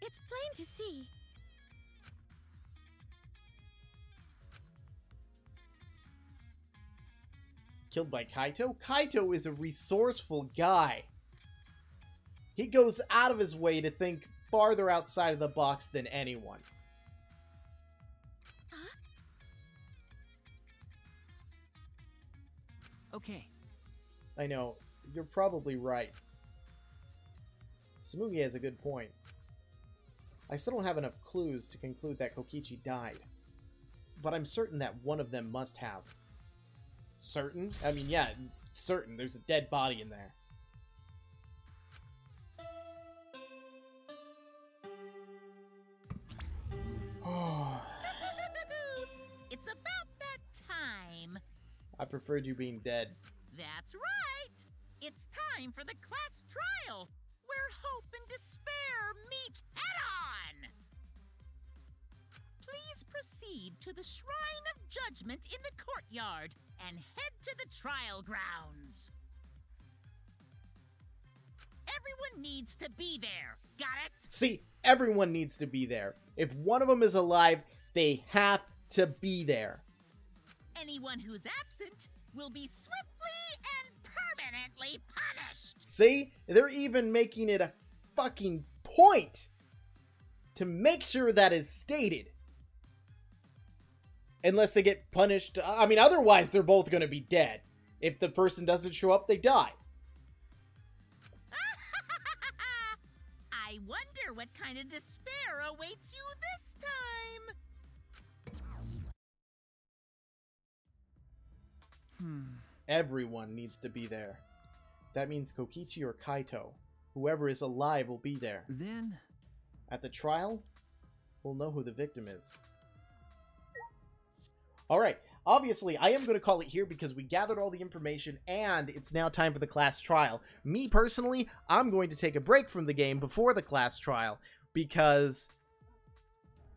It's plain to see. Killed by Kaito? Kaito is a resourceful guy. He goes out of his way to think farther outside of the box than anyone. Okay. I know, you're probably right. Samugi has a good point. I still don't have enough clues to conclude that Kokichi died. But I'm certain that one of them must have. Certain? I mean, yeah, certain. There's a dead body in there. It's about that time. I preferred you being dead. That's right. It's time for the class trial, where hope and despair meet head-on. Please proceed to the Shrine of Judgment in the courtyard and head to the trial grounds. Everyone needs to be there. Got it? See, everyone needs to be there. If one of them is alive, they have to be there. Anyone who's absent will be swiftly and permanently punished. See? They're even making it a fucking point to make sure that is stated. Unless they get punished. I mean, otherwise they're both going to be dead. If the person doesn't show up, they die. I wonder what kind of despair awaits you this time. Everyone needs to be there. That means Kokichi or Kaito. Whoever is alive will be there. Then... At the trial, we'll know who the victim is. Alright, obviously I am going to call it here because we gathered all the information and it's now time for the class trial. Me personally, I'm going to take a break from the game before the class trial because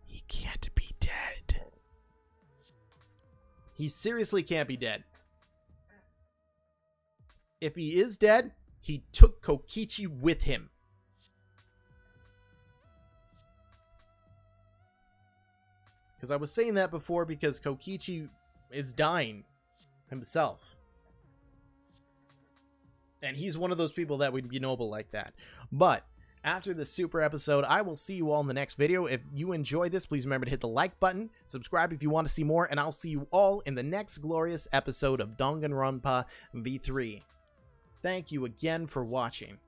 he can't be dead. He seriously can't be dead. If he is dead, he took Kokichi with him. Because I was saying that before because Kokichi is dying himself. And he's one of those people that would be noble like that. But after this super episode, I will see you all in the next video. If you enjoyed this, please remember to hit the like button, subscribe if you want to see more, and I'll see you all in the next glorious episode of Danganronpa V3. Thank you again for watching.